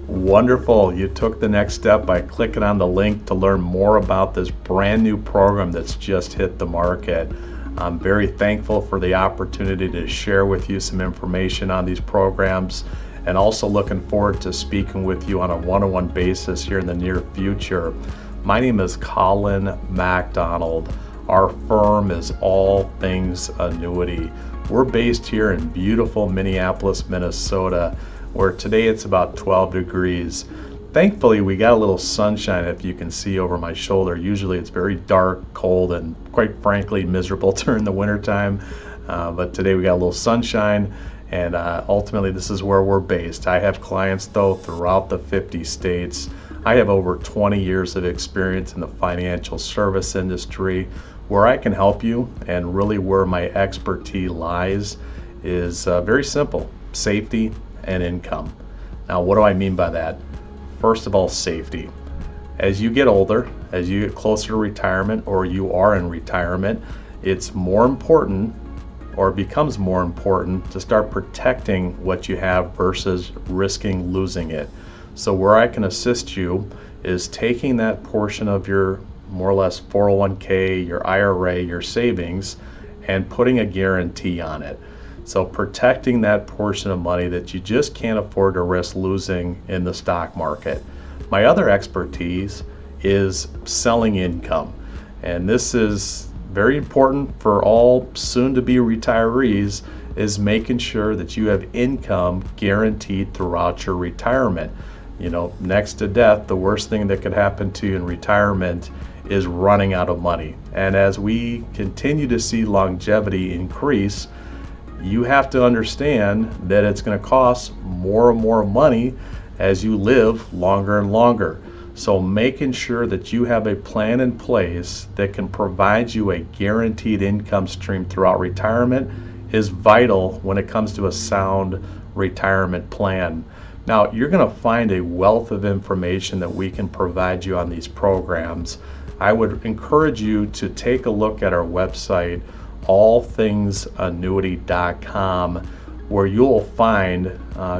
Wonderful. You took the next step by clicking on the link to learn more about this brand new program that's just hit the market. I'm very thankful for the opportunity to share with you some information on these programs, and also looking forward to speaking with you on a one-on-one basis here in the near future. My name is Colin MacDonald. Our firm is All Things Annuity. We're based here in beautiful Minneapolis, Minnesota, where today it's about 12 degrees. Thankfully, we got a little sunshine, if you can see over my shoulder. Usually it's very dark, cold, and quite frankly miserable during the wintertime. But today we got a little sunshine, and ultimately this is where we're based. I have clients though throughout the 50 states. I have over 20 years of experience in the financial service industry. Where I can help you, and really where my expertise lies, is very simple: safety and income. Now, what do I mean by that? First of all, safety. As you get older, as you get closer to retirement, or you are in retirement, it's more important, or becomes more important, to start protecting what you have versus risking losing it. So where I can assist you is taking that portion of your more or less 401k, your IRA, your savings, and putting a guarantee on it. So protecting that portion of money that you just can't afford to risk losing in the stock market. My other expertise is selling income. And this is very important for all soon-to-be retirees, is making sure that you have income guaranteed throughout your retirement. You know, next to death, the worst thing that could happen to you in retirement is running out of money. And as we continue to see longevity increase, you have to understand that it's going to cost more and more money as you live longer and longer. So making sure that you have a plan in place that can provide you a guaranteed income stream throughout retirement is vital when it comes to a sound retirement plan. Now, you're going to find a wealth of information that we can provide you on these programs. I would encourage you to take a look at our website, allthingsannuity.com, where you'll find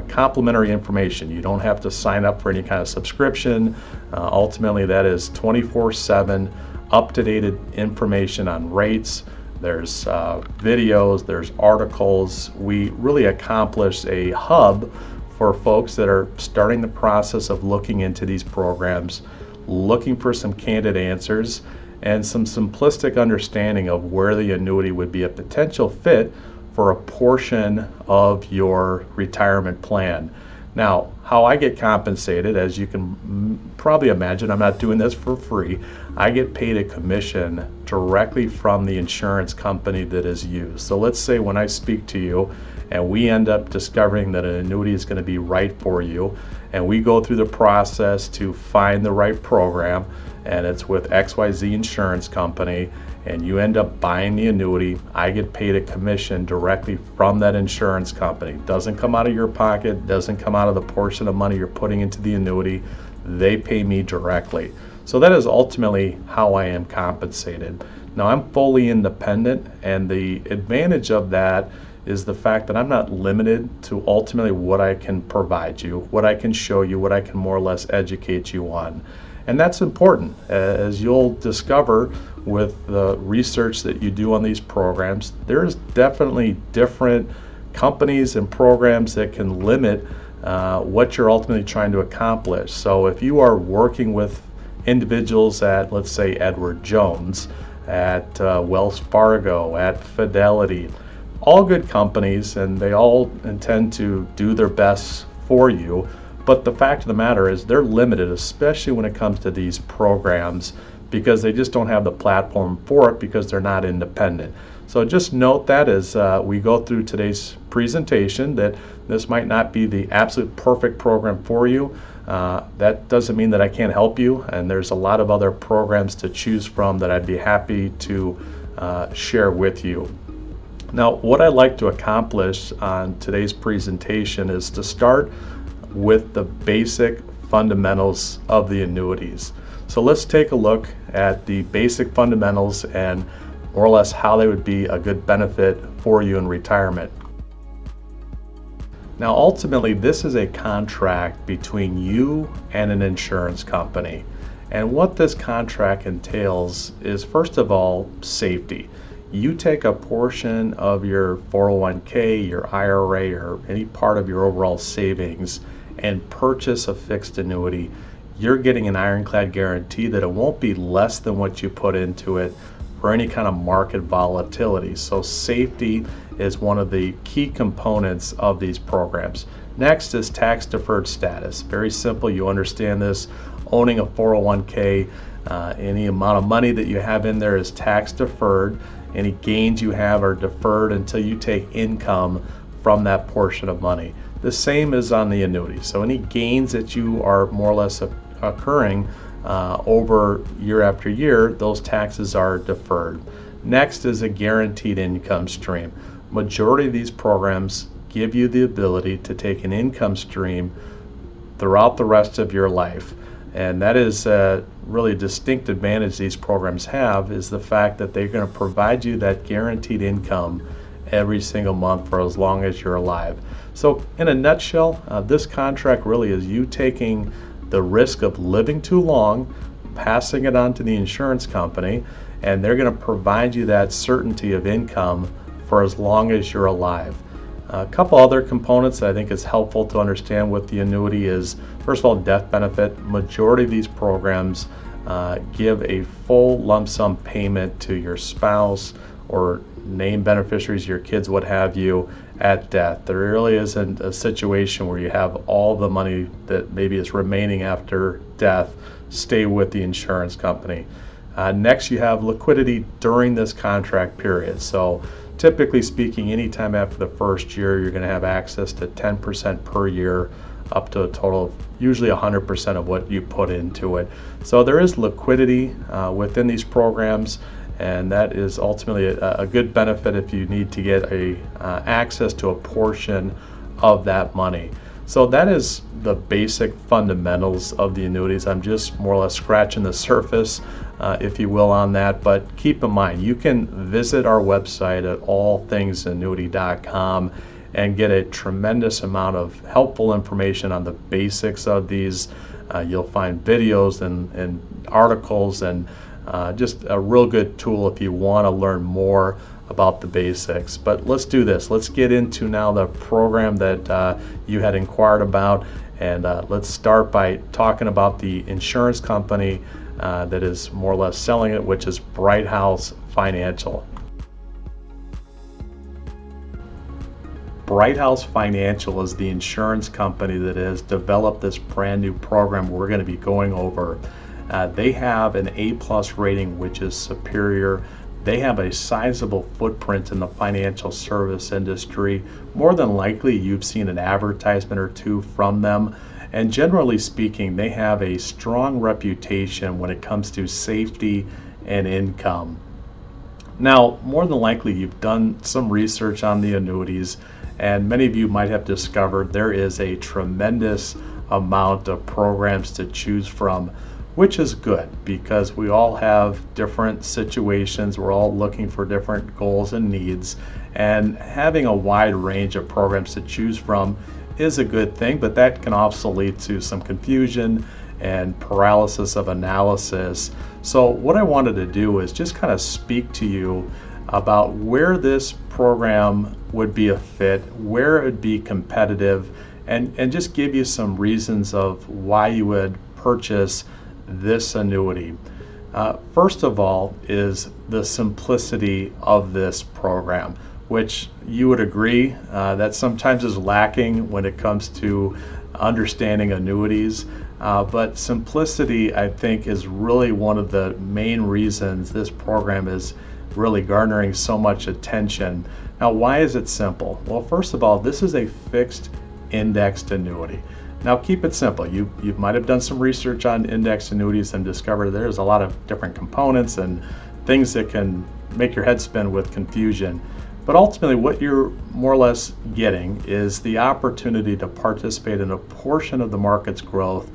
complimentary information. You don't have to sign up for any kind of subscription. Ultimately, that is 24/7 up-to-date information on rates. There's videos, there's articles. We really accomplish a hub for folks that are starting the process of looking into these programs, looking for some candid answers and some simplistic understanding of where the annuity would be a potential fit for a portion of your retirement plan. Now, how I get compensated, as you can probably imagine, I'm not doing this for free. I get paid a commission directly from the insurance company that is used. So let's say when I speak to you and we end up discovering that an annuity is going to be right for you, and we go through the process to find the right program, and it's with XYZ insurance company, and you end up buying the annuity, I get paid a commission directly from that insurance company. Doesn't come out of your pocket, doesn't come out of the portion of money you're putting into the annuity. They pay me directly. So that is ultimately how I am compensated. Now, I'm fully independent, and the advantage of that is the fact that I'm not limited to ultimately what I can provide you, what I can show you, what I can more or less educate you on. And that's important, as you'll discover with the research that you do on these programs. There's definitely different companies and programs that can limit what you're ultimately trying to accomplish. So if you are working with individuals at, let's say, Edward Jones, at Wells Fargo, at Fidelity, all good companies, and they all intend to do their best for you. But the fact of the matter is they're limited, especially when it comes to these programs, because they just don't have the platform for it because they're not independent. So just note that as we go through today's presentation, that this might not be the absolute perfect program for you. That doesn't mean that I can't help you, and there's a lot of other programs to choose from that I'd be happy to share with you. Now, what I'd like to accomplish on today's presentation is to start with the basic fundamentals of the annuities. So let's take a look at the basic fundamentals and more or less how they would be a good benefit for you in retirement. Now, ultimately, this is a contract between you and an insurance company. And what this contract entails is, first of all, safety. You take a portion of your 401k, your IRA, or any part of your overall savings and purchase a fixed annuity. You're getting an ironclad guarantee that it won't be less than what you put into it for any kind of market volatility. So safety is one of the key components of these programs. Next is tax deferred status. Very simple, you understand this. Owning a 401k, any amount of money that you have in there is tax deferred. Any gains you have are deferred until you take income from that portion of money. The same is on the annuity. So any gains that you are more or less occurring over year after year, those taxes are deferred. Next is a guaranteed income stream. Majority of these programs give you the ability to take an income stream throughout the rest of your life. And that is really a distinct advantage these programs have, is the fact that they're going to provide you that guaranteed income every single month for as long as you're alive. So in a nutshell, this contract really is you taking the risk of living too long, passing it on to the insurance company, and they're going to provide you that certainty of income for as long as you're alive. A couple other components that I think is helpful to understand with the annuity is, first of all, death benefit. Majority of these programs give a full lump sum payment to your spouse or named beneficiaries, your kids, what have you, at death. There really isn't a situation where you have all the money that maybe is remaining after death stay with the insurance company. Next, you have liquidity during this contract period. So typically speaking, anytime after the first year, you're going to have access to 10% per year, up to a total of usually 100% of what you put into it. So there is liquidity within these programs, and that is ultimately a good benefit if you need to get access to a portion of that money. So that is the basic fundamentals of the annuities. I'm just more or less scratching the surface, if you will, on that. But keep in mind, you can visit our website at allthingsannuity.com and get a tremendous amount of helpful information on the basics of these. You'll find videos and articles and just a real good tool if you want to learn more about the basics. But let's do this. Let's get into now the program that you had inquired about, and let's start by talking about the insurance company that is more or less selling it, which is Brighthouse Financial. Brighthouse Financial is the insurance company that has developed this brand new program we're going to be going over. They have an A+ rating, which is superior. They have a sizable footprint in the financial service industry. More than likely, you've seen an advertisement or two from them. And generally speaking, they have a strong reputation when it comes to safety and income. Now, more than likely, you've done some research on the annuities, and many of you might have discovered there is a tremendous amount of programs to choose from, which is good because we all have different situations. We're all looking for different goals and needs, and having a wide range of programs to choose from is a good thing, but that can also lead to some confusion and paralysis of analysis. So what I wanted to do is just kind of speak to you about where this program would be a fit, where it would be competitive, and just give you some reasons of why you would purchase this annuity. First of all is the simplicity of this program, which you would agree that sometimes is lacking when it comes to understanding annuities. But simplicity, I think, is really one of the main reasons this program is really garnering so much attention. Now, why is it simple? Well, first of all, this is a fixed indexed annuity. Now, keep it simple. You might have done some research on indexed annuities and discovered there's a lot of different components and things that can make your head spin with confusion. But ultimately, what you're more or less getting is the opportunity to participate in a portion of the market's growth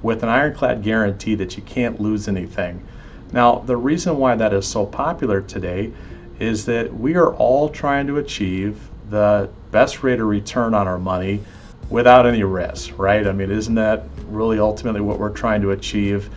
with an ironclad guarantee that you can't lose anything. Now, the reason why that is so popular today is that we are all trying to achieve the best rate of return on our money without any risk, right? I mean, isn't that really ultimately what we're trying to achieve?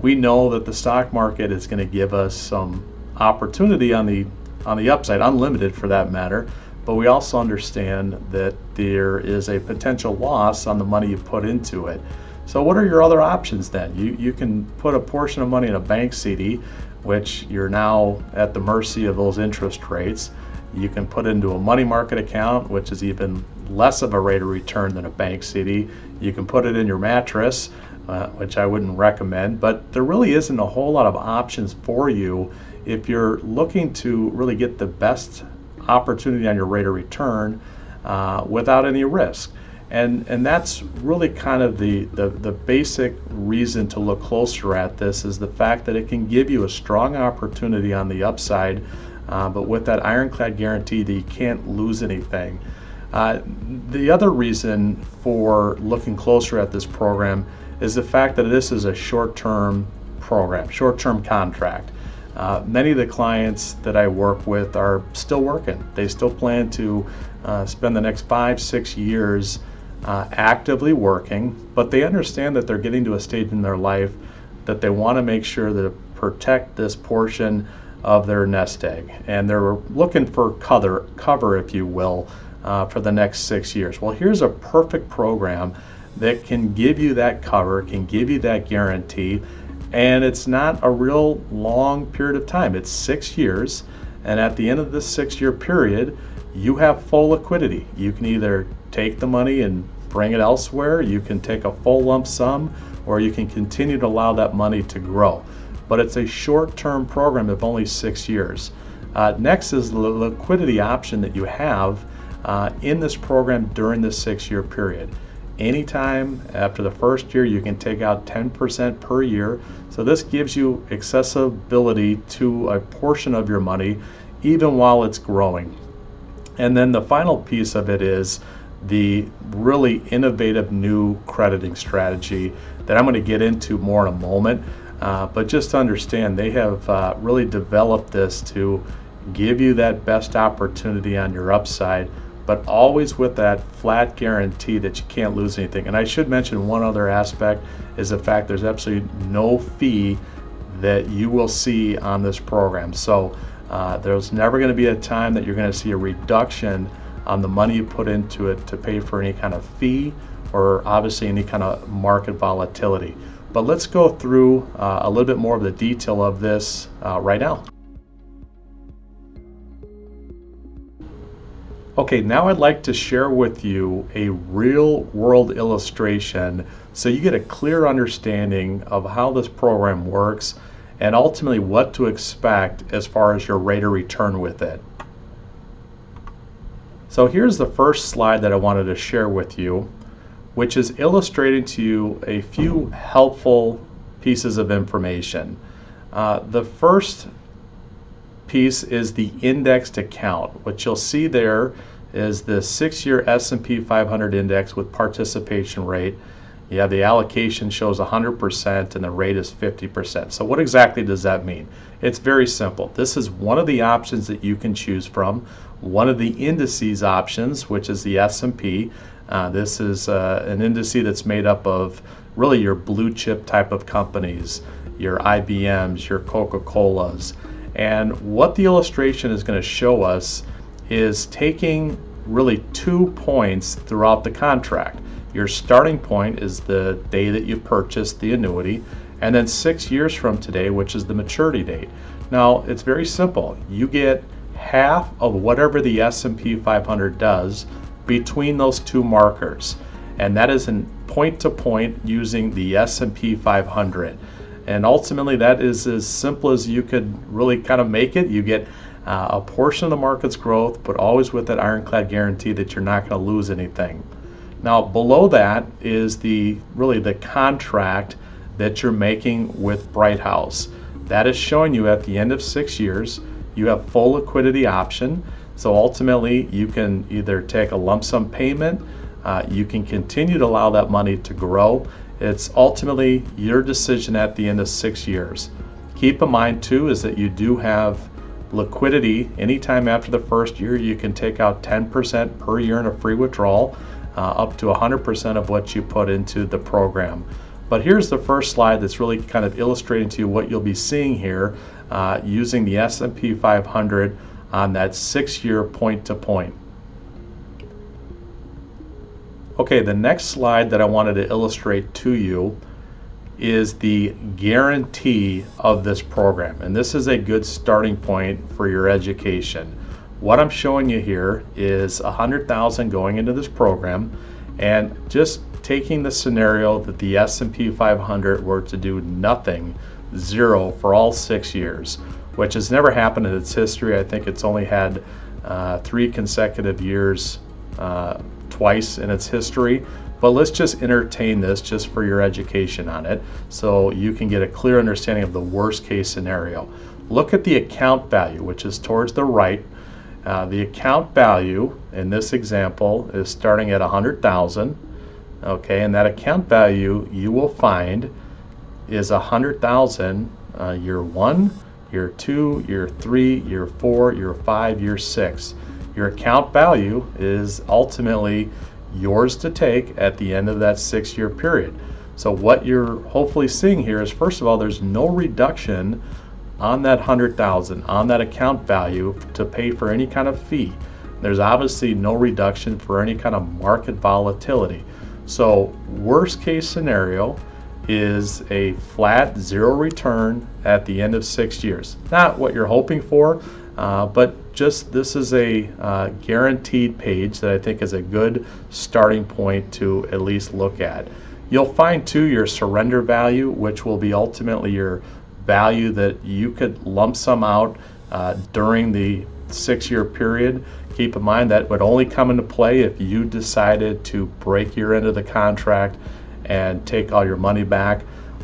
We know that the stock market is going to give us some opportunity on the upside, unlimited for that matter, but we also understand that there is a potential loss on the money you put into it. So what are your other options then? You can put a portion of money in a bank CD, which you're now at the mercy of those interest rates. You can put into a money market account, which is even less of a rate of return than a bank CD. You can put it in your mattress, which I wouldn't recommend, but there really isn't a whole lot of options for you if you're looking to really get the best opportunity on your rate of return without any risk. And that's really kind of the basic reason to look closer at this, is the fact that it can give you a strong opportunity on the upside, but with that ironclad guarantee that you can't lose anything. The other reason for looking closer at this program is the fact that this is a short-term program, short-term contract. Many of the clients that I work with are still working. They still plan to spend the next 5-6 years actively working, but they understand that they're getting to a stage in their life that they want to make sure to protect this portion of their nest egg, and they're looking for cover, if you will, for the next 6 years. Well, here's a perfect program that can give you that cover, can give you that guarantee, and it's not a real long period of time. It's 6 years, and at the end of this 6-year period, you have full liquidity. You can either take the money and bring it elsewhere, you can take a full lump sum, or you can continue to allow that money to grow. But it's a short-term program of only 6 years. Next is the liquidity option that you have in this program during the 6-year period. Anytime after the first year, you can take out 10% per year. So this gives you accessibility to a portion of your money, even while it's growing. And then the final piece of it is the really innovative new crediting strategy that I'm going to get into more in a moment. But just to understand, they have really developed this to give you that best opportunity on your upside, but always with that flat guarantee that you can't lose anything. And I should mention one other aspect is the fact there's absolutely no fee that you will see on this program. So there's never going to be a time that you're going to see a reduction on the money you put into it to pay for any kind of fee or obviously any kind of market volatility. But let's go through a little bit more of the detail of this right now. Okay, now I'd like to share with you a real world illustration so you get a clear understanding of how this program works and ultimately what to expect as far as your rate of return with it. So here's the first slide that I wanted to share with you, which is illustrating to you a few helpful pieces of information. The first piece is the indexed account. What you'll see there is the 6-year S&P 500 index with participation rate. You have the allocation shows 100% and the rate is 50%. So what exactly does that mean? It's very simple. This is one of the options that you can choose from. One of the indices options, which is the S&P. This is an index that's made up of really your blue chip type of companies, your IBMs, your Coca-Colas. And what the illustration is going to show us is taking really 2 points throughout the contract. Your starting point is the day that you purchased the annuity, and then 6 years from today, which is the maturity date. Now, it's very simple. You get half of whatever the S&P 500 does between those 2 markers, and that is in point to point using the S&P 500. And ultimately, that is as simple as you could really kind of make it. You get a portion of the market's growth, but always with that ironclad guarantee that you're not going to lose anything. Now, below that is really the contract that you're making with Brighthouse. That is showing you at the end of 6 years, you have full liquidity option. So ultimately, you can either take a lump sum payment, you can continue to allow that money to grow. It's ultimately your decision at the end of 6 years. Keep in mind too is that you do have liquidity. Anytime after the first year, you can take out 10% per year in a free withdrawal, up to 100% of what you put into the program. But here's the first slide that's really kind of illustrating to you what you'll be seeing here using the S&P 500 on that 6-year point to point. Okay, the next slide that I wanted to illustrate to you is the guarantee of this program, and this is a good starting point for your education. What I'm showing you here is $100,000 going into this program, and just taking the scenario that the S&P 500 were to do nothing, zero for all 6 years, which has never happened in its history. I think it's only had 3 consecutive years twice in its history. But let's just entertain this just for your education on it so you can get a clear understanding of the worst case scenario. Look at the account value, which is towards the right. The account value in this example is starting at $100,000. Okay, and that account value you will find is $100,000 year 1, year 2, year 3, year 4, year 5, year 6. Your account value is ultimately yours to take at the end of that 6-year period. So what you're hopefully seeing here is, first of all, there's no reduction on that $100,000 on that account value to pay for any kind of fee. There's obviously no reduction for any kind of market volatility. So worst case scenario is a flat zero return at the end of 6 years. Not what you're hoping for, but just this is a guaranteed page that I think is a good starting point to at least look at. You'll find too your surrender value, which will be ultimately your value that you could lump sum out during the 6-year period. Keep in mind that would only come into play if you decided to break your end of the contract and take all your money back.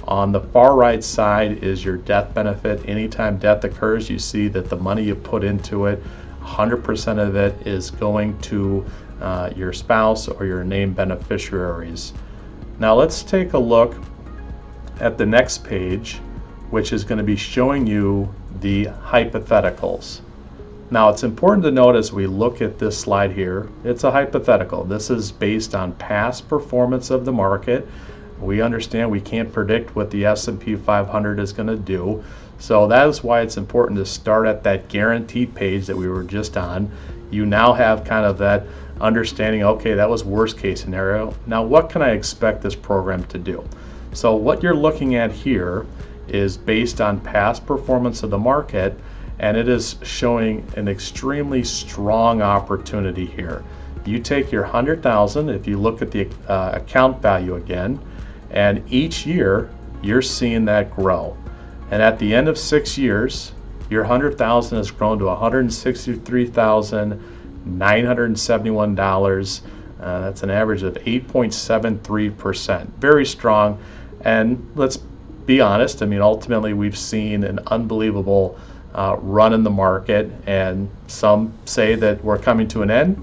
On the far right side is your death benefit. Anytime death occurs, you see that the money you put into it, 100% of it is going to your spouse or your named beneficiaries. Now let's take a look at the next page, which is going to be showing you the hypotheticals. Now it's important to note as we look at this slide here, it's a hypothetical. This is based on past performance of the market. We understand we can't predict what the S&P 500 is going to do. So that is why it's important to start at that guaranteed page that we were just on. You now have kind of that understanding, okay, that was worst case scenario. Now what can I expect this program to do? So what you're looking at here is based on past performance of the market, and it is showing an extremely strong opportunity here. You take your $100,000, if you look at the account value again, and each year you're seeing that grow. And at the end of 6 years, your $100,000 has grown to $163,971. That's an average of 8.73%. Very strong. And let's be honest, I mean, ultimately we've seen an unbelievable run in the market, and some say that we're coming to an end.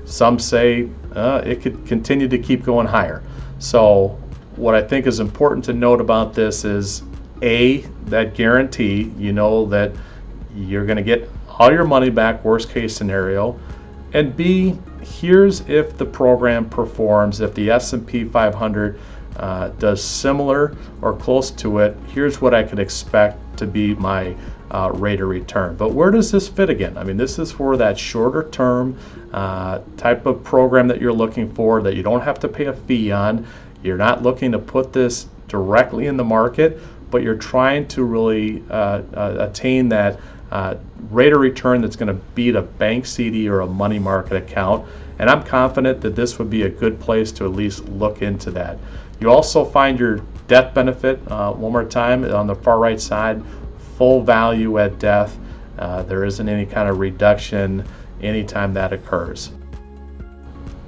Some say it could continue to keep going higher. So what I think is important to note about this is A, that guarantee, you know that you're going to get all your money back, worst case scenario, and B, here's if the program performs, if the S&P 500 does similar or close to it, here's what I could expect to be my rate of return. But where does this fit again? I mean, this is for that shorter term type of program that you're looking for, that you don't have to pay a fee on. You're not looking to put this directly in the market, but you're trying to really attain that rate of return that's going to beat a bank CD or a money market account. And I'm confident that this would be a good place to at least look into that. You also find your death benefit, one more time, on the far right side, full value at death. There isn't any kind of reduction anytime that occurs.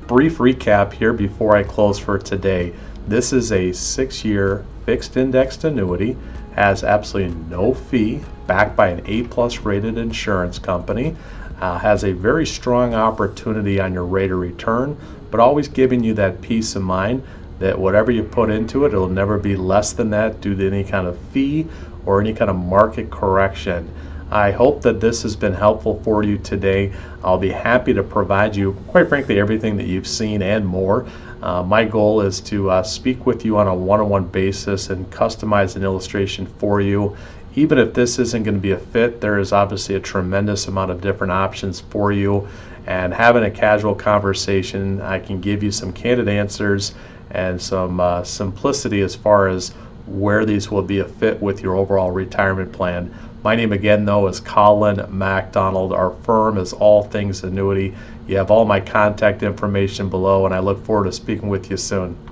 Brief recap here before I close for today. This is a 6-year fixed indexed annuity, has absolutely no fee, backed by an A+ rated insurance company, has a very strong opportunity on your rate of return, but always giving you that peace of mind that whatever you put into it, it'll never be less than that due to any kind of fee or any kind of market correction. I hope that this has been helpful for you today. I'll be happy to provide you, quite frankly, everything that you've seen and more. My goal is to speak with you on a one-on-one basis and customize an illustration for you. Even if this isn't going to be a fit, there is obviously a tremendous amount of different options for you. And having a casual conversation, I can give you some candid answers and some simplicity as far as where these will be a fit with your overall retirement plan. My name again, though, is Colin MacDonald. Our firm is All Things Annuity. You have all my contact information below, and I look forward to speaking with you soon.